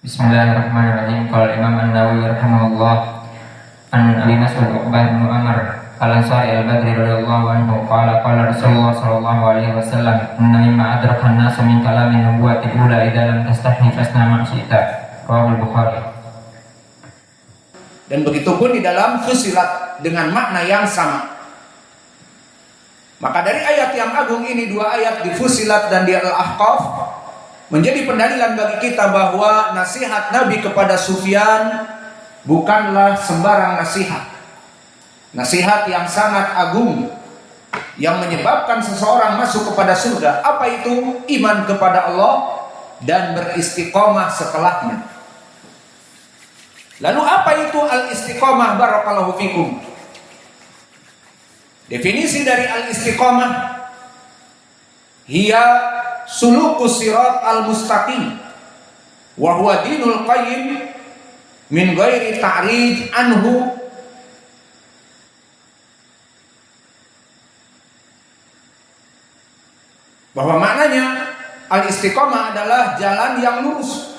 Bismillahirrahmanirrahim. Qala Imam An-Nawawi rahimahullah an Abi Mas'ud Uqbah bin Amr Al-Ansari Al-Badri radhiyallahu anhu qala qala Rasulullah sallallahu alaihi wasallam inna mimma adraka an-nas min kalamin nubuwati ula idza lam tastahi fasna ma syi'ta. Rawahu Bukhari. Dan begitu pun di dalam Fussilat dengan makna yang sama. Maka dari ayat yang agung ini, dua ayat di Fussilat dan di Al-Ahqaf menjadi pendalilan bagi kita bahwa nasihat Nabi kepada Sufyan bukanlah sembarang nasihat. Nasihat yang sangat agung yang menyebabkan seseorang masuk kepada surga. Apa itu? Iman kepada Allah dan beristiqomah setelahnya. Lalu apa itu al-istiqomah? Barakallahu fikum. Definisi dari al-istiqomah, hiya sulukus sirat al-mustaqim wa huwa dinul qayyim min ghairi ta'rid anhu bahwa maknanya al-istiqomah adalah jalan yang lurus,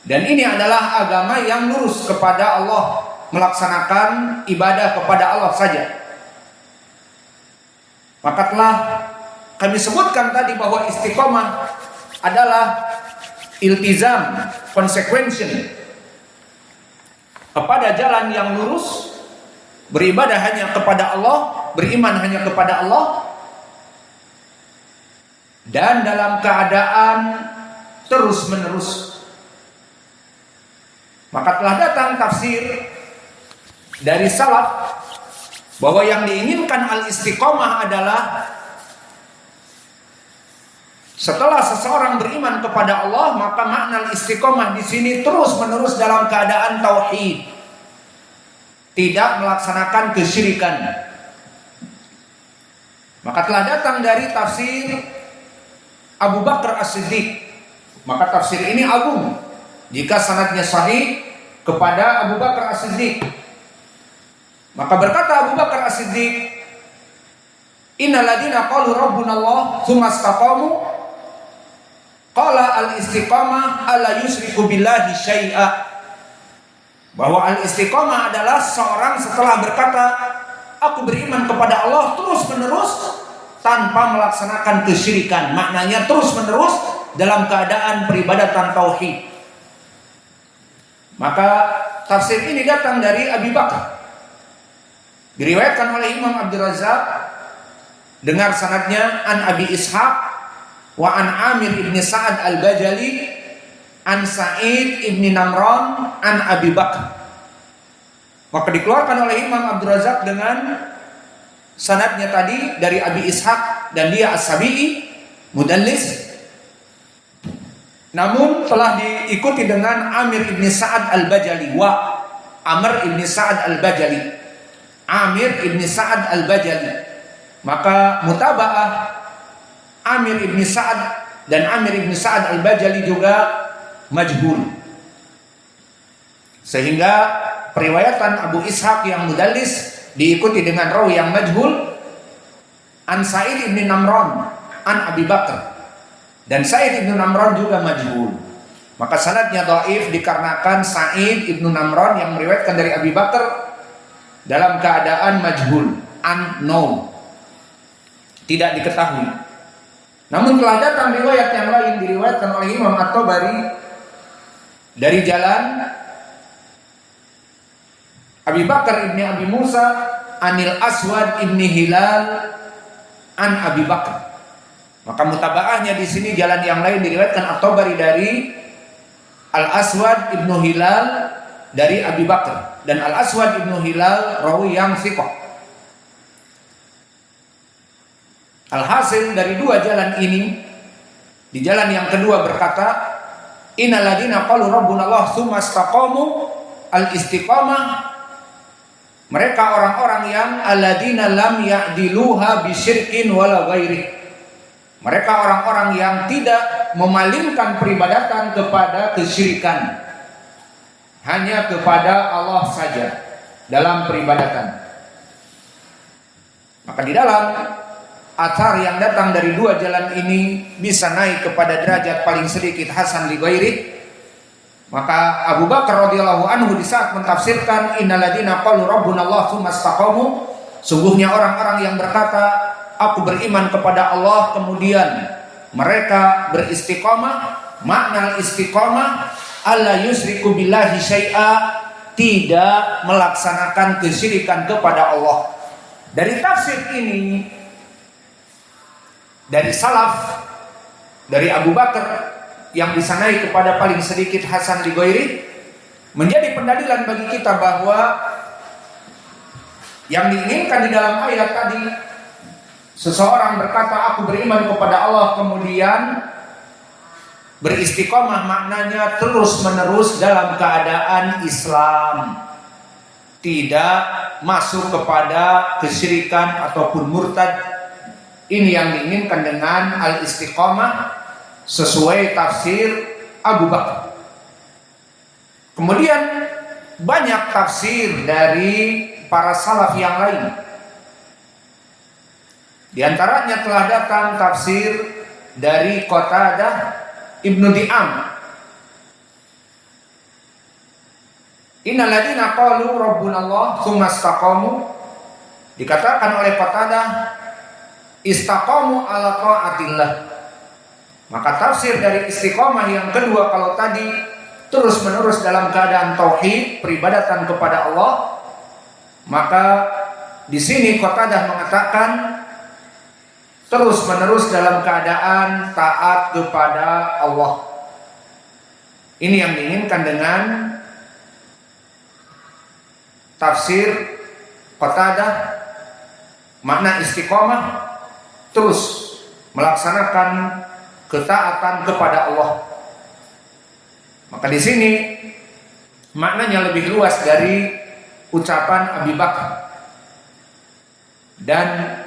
dan ini adalah agama yang lurus kepada Allah, melaksanakan ibadah kepada Allah saja. Maka telah kami sebutkan tadi bahwa istiqomah adalah iltizam, consequential kepada jalan yang lurus, beribadah hanya kepada Allah, beriman hanya kepada Allah, dan dalam keadaan terus menerus. Maka telah datang tafsir dari salaf bahwa yang diinginkan al-istiqomah adalah setelah seseorang beriman kepada Allah, maka makna istiqomah di sini terus menerus dalam keadaan tauhid, tidak melaksanakan kesyirikan. Maka telah datang dari tafsir Abu Bakar As-Siddiq. Maka tafsir ini agung jika sanadnya sahih kepada Abu Bakar As-Siddiq. Maka berkata Abu Bakar As-Siddiq, innal ladina qalu rabbuna Allah tsumma istaqamu qala al-istiqamah alla yusriku billahi syai'a. Bahwa al-istiqamah adalah seorang setelah berkata aku beriman kepada Allah terus menerus tanpa melaksanakan kesyirikan. Maknanya terus menerus dalam keadaan peribadatan tauhid. Maka tafsir ini datang dari Abi Bakar, diriwayatkan oleh Imam Abdul Razzaq dengar sanadnya an Abi Ishaq wa an Amir ibn Sa'ad al-Bajali an Sa'id ibn Namran an Abi Bakar. Maka dikeluarkan oleh Imam Abdul Razzaq dengan sanadnya tadi dari Abi Ishaq, dan dia as-Sabi'i, mudallis, namun telah diikuti dengan Amir ibn Sa'ad al-Bajali wa Amr ibn Sa'ad al-Bajali, Amir ibn Sa'ad al-Bajali. Maka mutaba'ah Amir ibn Sa'ad dan Amir ibn Sa'ad al-Bajali juga majhul, sehingga periwayatan Abu Ishaq yang mudallis diikuti dengan rawi yang majhul an Sa'id ibn Namran an Abi Bakar, dan Sa'id ibn Namran juga majhul. Maka sanadnya dhaif dikarenakan Sa'id ibn Namran yang meriwayatkan dari Abi Bakar dalam keadaan majhul, unknown, tidak diketahui. Namun telah datang riwayat yang lain diriwayatkan oleh Imam At-Tabari dari jalan Abi Bakar ibni Abi Musa anil Aswad ibni Hilal an Abi Bakar. Maka mutabaahnya di sini jalan yang lain diriwayatkan At-Tabari dari Al-Aswad ibnu Hilal dari Abi Bakar, dan Al-Aswad ibnu Hilal rawi yang thiqah. Alhasil dari dua jalan ini, di jalan yang kedua berkata innal ladina qalu rabbuna Allah tsumma istaqamu, al-istiqamah mereka orang-orang yang alladzina lam ya'diluha bisyirkin wala ghairi. Mereka orang-orang yang tidak memalingkan peribadatan kepada kesyirikan, hanya kepada Allah saja dalam peribadatan. Maka di dalam athar yang datang dari dua jalan ini bisa naik kepada derajat paling sedikit hasan li ghairi, Maka Abu Bakar radhiyallahu anhu di saat mentafsirkan innalladzina qalu rabbunallah tsumma istaqamu, sungguhnya orang-orang yang berkata aku beriman kepada Allah kemudian mereka beristiqamah, makna istiqamah alla yusriku billahi syai'a, tidak melaksanakan kesyirikan kepada Allah. Dari tafsir ini dari salaf, dari Abu Bakar yang disanai kepada paling sedikit Hasan di Ghairi, menjadi pendalilan bagi kita bahwa yang diinginkan di dalam ayat tadi, seseorang berkata aku beriman kepada Allah kemudian beristiqomah, maknanya terus menerus dalam keadaan Islam, tidak masuk kepada kesyirikan ataupun murtad. Ini yang diinginkan dengan al-istiqomah sesuai tafsir Abu Bakar. Kemudian banyak tafsir dari para salaf yang lain. Di antaranya telah datang tafsir dari Qatadah Ibnu Di'am. Innal ladzina qalu rabbunallah tsumma istaqamu, dikatakan oleh Qatadah istaqamu ala taatillah. Maka tafsir dari istiqomah yang kedua kalau tadi terus menerus dalam keadaan tauhid, peribadatan kepada Allah, maka di sini Qatadah mengatakan terus menerus dalam keadaan taat kepada Allah. Ini yang diinginkan dengan tafsir Qatadah, makna istiqomah terus melaksanakan ketaatan kepada Allah. Maka di sini maknanya lebih luas dari ucapan Abi Bakar. Dan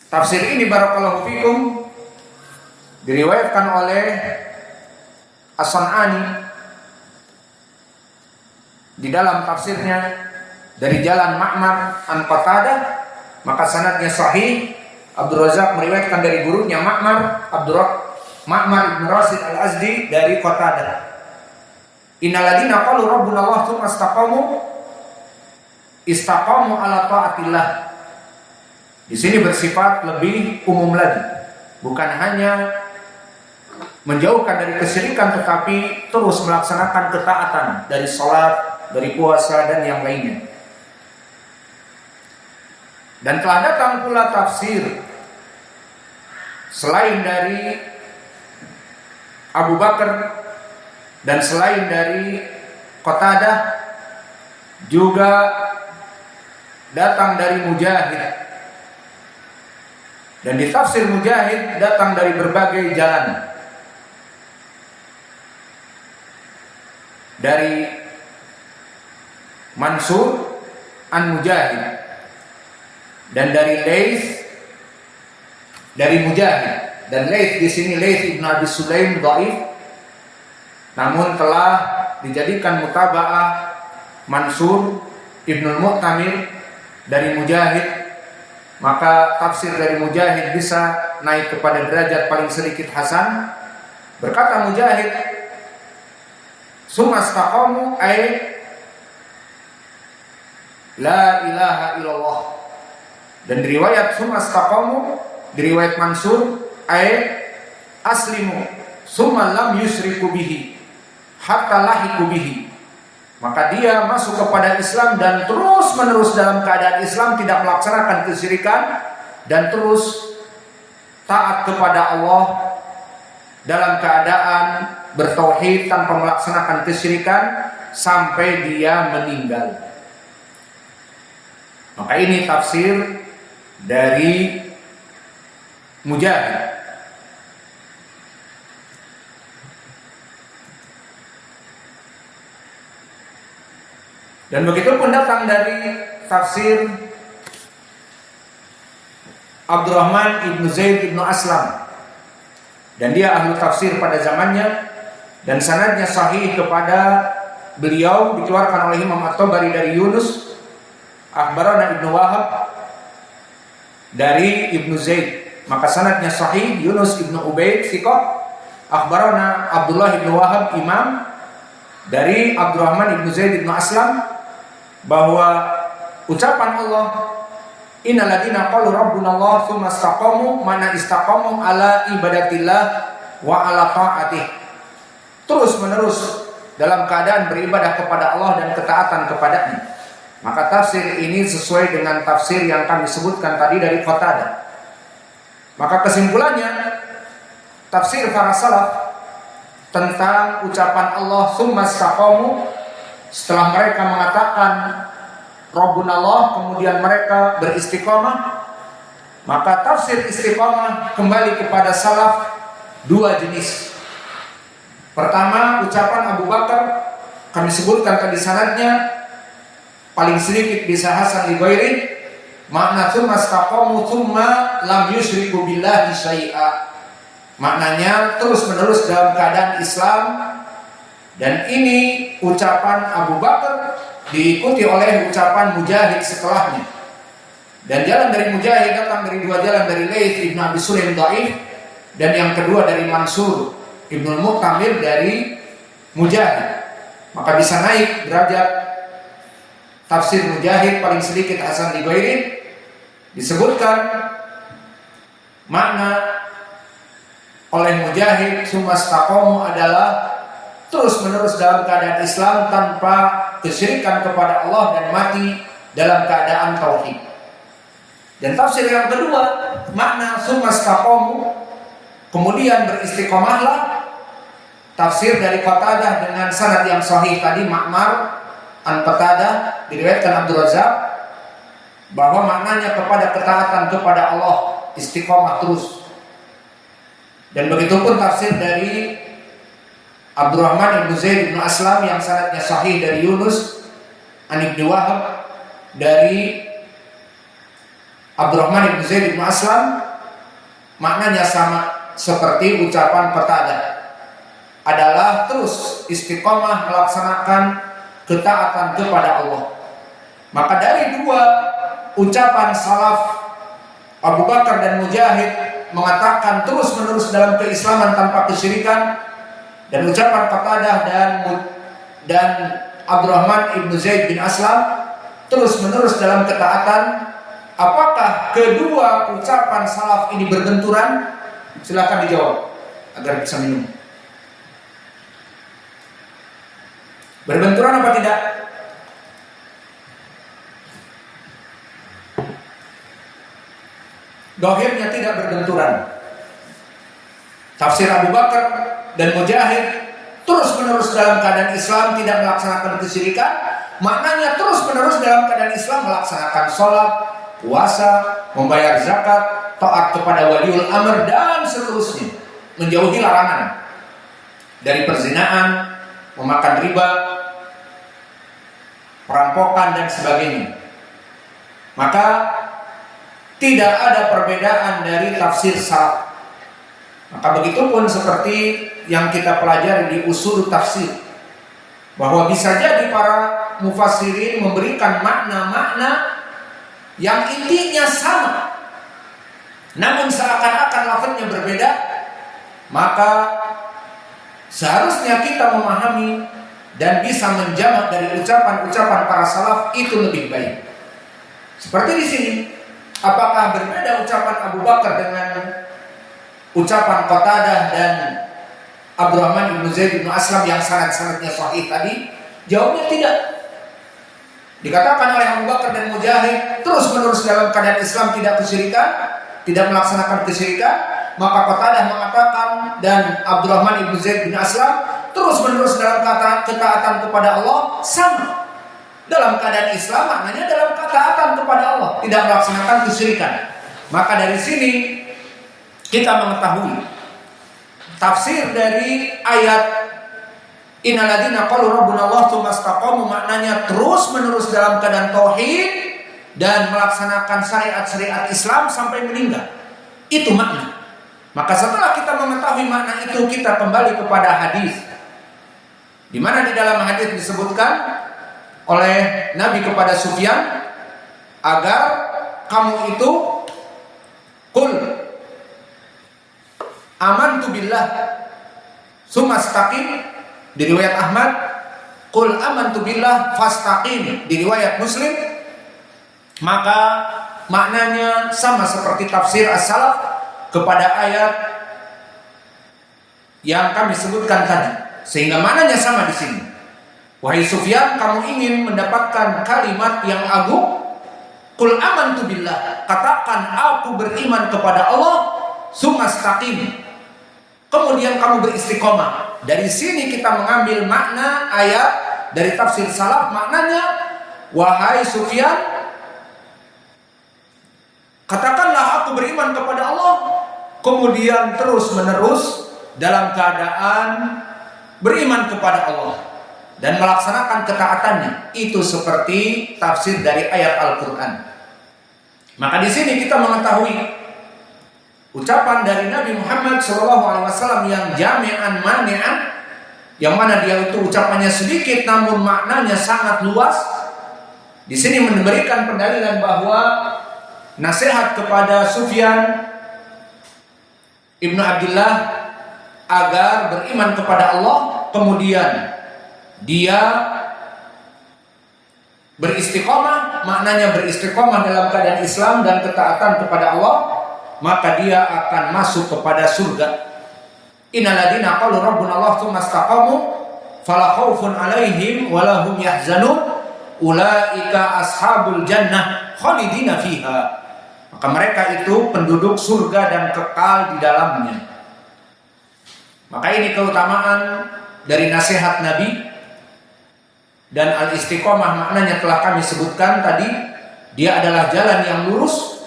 tafsir ini barakallahu fikum diriwayatkan oleh As-San'ani di dalam tafsirnya dari jalan Ma'mar an Qatadah, maka sanadnya sahih. Abdul Razak meriwayatkan dari gurunya Ma'mar Ibn Rasid Al-Azdi dari Qatadah. Innal ladzina qalu rabbunallah tsumma istaqamu ala taatillah. Di sini bersifat lebih umum lagi, bukan hanya menjauhkan dari kesyirikan tetapi terus melaksanakan ketaatan dari salat, dari puasa dan yang lainnya. Dan telah datang pula tafsir selain dari Abu Bakar dan selain dari Qatadah, juga datang dari Mujahid. Dan di tafsir Mujahid datang dari berbagai jalan. Dari Mansur an Mujahid, dan dari Laits dari Mujahid. Dan Laits di sini Laits Ibn Abi Sulaim dhaif, namun telah dijadikan mutaba'ah Mansur Ibnul Mu'tamir dari Mujahid. Maka tafsir dari Mujahid bisa naik kepada derajat paling sedikit hasan. Berkata Mujahid, summa istaqamu ay la ilaha illallah. Dan diriwayat summa istaqamu, diriwayat Mansur ay aslimu summa lam yusriku bihi hatta lahiku bihi. Maka dia masuk kepada Islam dan terus menerus dalam keadaan Islam, tidak melaksanakan kesyirikan dan terus taat kepada Allah dalam keadaan bertauhid tanpa melaksanakan kesyirikan sampai dia meninggal. Maka ini tafsir dari Mujahid. Dan begitu pun datang dari tafsir Abdurrahman ibnu Zaid ibnu Aslam, dan dia ahli tafsir pada zamannya, dan sanadnya sahih kepada beliau, dikeluarkan oleh Imam At-Tabari dari Yunus akhbarana Ibnu Wahab dari Ibnu Zaid. Maka sanadnya sahih. Yunus ibnu Ubaid thiqah, akhbarana Abdullah bin Wahab imam dari Abdurrahman bin Zaid bin Aslam bahwa ucapan Allah innal ladzina qalu rabbuna Allah tsumma istaqamu, mana istaqamu ala ibadatillah wa ala ta'atih, terus menerus dalam keadaan beribadah kepada Allah dan ketaatan kepadanya. Maka tafsir ini sesuai dengan tafsir yang kami sebutkan tadi dari Qatadah. Maka kesimpulannya, tafsir para salaf tentang ucapan Allah tsumma istaqamu, setelah mereka mengatakan Rabbuna Allah, kemudian mereka beristiqamah, maka tafsir istiqamah kembali kepada salaf dua jenis. Pertama, ucapan Abu Bakar, kami sebutkan tadi sanadnya, paling sedikit bisa hasan li ghairi, makna tsumma istaqamu tsumma lam yusyriku billahi syai'a, maknanya terus menerus dalam keadaan Islam. Dan ini ucapan Abu Bakar diikuti oleh ucapan Mujahid setelahnya. Dan jalan dari Mujahid datang dari dua jalan, dari Laits ibn Abi Sulaim dhaif, dan yang kedua dari Mansur ibn Mu'tamir dari Mujahid. Maka bisa naik derajat tafsir Mujahid paling sedikit hasan li ghairi. Disebutkan makna oleh Mujahid tsumma istaqamu adalah terus menerus dalam keadaan Islam tanpa kesyirikan kepada Allah dan mati dalam keadaan tauhid. Dan tafsir yang kedua, makna tsumma istaqamu, kemudian beristiqomahlah, tafsir dari Qatadah dengan sanad yang sahih tadi, Ma'mar an Qatadah, diriwayatkan Abdul Razzaq, bahwa maknanya kepada ketaatan kepada Allah, istiqomah terus. Dan begitu pun tafsir dari Abdurrahman bin Zaid bin Aslam yang sanadnya sahih dari Yunus an Ibnu Wahab dari Abdurrahman bin Zaid bin Aslam, maknanya sama seperti ucapan Qatadah, adalah terus istiqomah melaksanakan ketaatan kepada Allah. Maka dari dua ucapan salaf Abu Bakar dan Mujahid mengatakan terus menerus dalam keislaman tanpa kesyirikan, dan ucapan Qatadah dan Abdurrahman ibnu Zaid bin Aslam terus menerus dalam ketaatan. Apakah kedua ucapan salaf ini berbenturan? Silakan dijawab agar bisa minum. Berbenturan apa tidak? Dohirnya tidak berbenturan. Tafsir Abu Bakar dan Mujahid terus menerus dalam keadaan Islam tidak melaksanakan kesyirikan, maknanya terus menerus dalam keadaan Islam melaksanakan sholat, puasa, membayar zakat, taat kepada waliul amr dan seterusnya, menjauhi larangan dari perzinaan, memakan riba, perampokan dan sebagainya. Maka tidak ada perbedaan dari tafsir salaf. Maka begitupun seperti yang kita pelajari di usul tafsir, bahwa bisa jadi para mufassirin memberikan makna-makna yang intinya sama, namun seakan-akan lafaznya berbeda. Maka seharusnya kita memahami dan bisa menjamak dari ucapan-ucapan para salaf itu lebih baik. Seperti di sini, apakah berbeda ucapan Abu Bakar dengan ucapan Qatadah dan Abdurrahman bin Zaid bin Aslam yang sanad-sanadnya sahih tadi? Jawabnya tidak. Dikatakan oleh Abu Bakar dan Mujahid terus menerus dalam keadaan Islam tidak kesyirikan, tidak melaksanakan kesyirikan. Maka Qatadah mengatakan dan Abdurrahman bin Zaid bin Aslam terus menerus dalam ketaatan kepada Allah, sama. Dalam keadaan Islam maknanya dalam ketaatan kepada Allah, tidak melaksanakan kesyirikan. Maka dari sini kita mengetahui tafsir dari ayat innal ladzina qalu rabbuna Allah tsumma istaqamu, maknanya terus menerus dalam keadaan tauhid dan melaksanakan syariat-syariat Islam sampai meninggal. Itu makna. Maka setelah kita mengetahui makna itu, kita kembali kepada hadis, di mana di dalam hadis disebutkan oleh Nabi kepada Sufyan agar kamu itu qul amantu billah Sumastaqim di riwayat Ahmad, qul amantu billah fastaqim di riwayat Muslim. Maka maknanya sama seperti tafsir as-salaf kepada ayat yang kami sebutkan tadi, sehingga maknanya sama di sini. Wahai Sufyan, kamu ingin mendapatkan kalimat yang agung? Qul amantu billah, katakan aku beriman kepada Allah, sumastaqim, kemudian kamu beristiqomah. Dari sini kita mengambil makna ayat dari tafsir salaf, maknanya wahai Sufyan, katakanlah aku beriman kepada Allah, kemudian terus menerus dalam keadaan beriman kepada Allah dan melaksanakan ketaatannya. Itu seperti tafsir dari ayat Al-Quran. Maka di sini kita mengetahui ucapan dari Nabi Muhammad SAW yang jami'an mani'an, yang mana dia itu ucapannya sedikit namun maknanya sangat luas. Di sini memberikan pendalilan bahwa nasihat kepada Sufyan Ibnu Abdullah agar beriman kepada Allah, kemudian dia beristiqomah, maknanya beristiqomah dalam keadaan Islam dan ketaatan kepada Allah, maka dia akan masuk kepada surga. Innal ladzina qalu rabbuna Allah tsumma istaqamu fala khaufun 'alaihim wa la hum yahzanun ulaika ashabul jannah khalidina fiha. Maka mereka itu penduduk surga dan kekal di dalamnya. Maka ini keutamaan dari nasihat Nabi. Dan al-istiqomah maknanya telah kami sebutkan tadi. Dia adalah jalan yang lurus,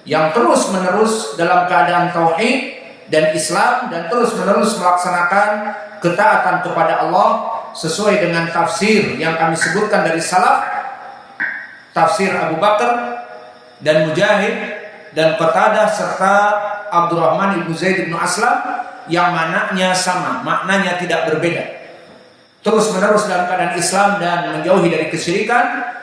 yang terus menerus dalam keadaan tauhid dan Islam, dan terus menerus melaksanakan ketaatan kepada Allah sesuai dengan tafsir yang kami sebutkan dari salaf, tafsir Abu Bakar dan Mujahid dan Qatadah serta Abdurrahman ibnu Zaid ibnu Aslam, yang maknanya sama, maknanya tidak berbeda. Terus menerus dalam keadaan Islam dan menjauhi dari kesyirikan,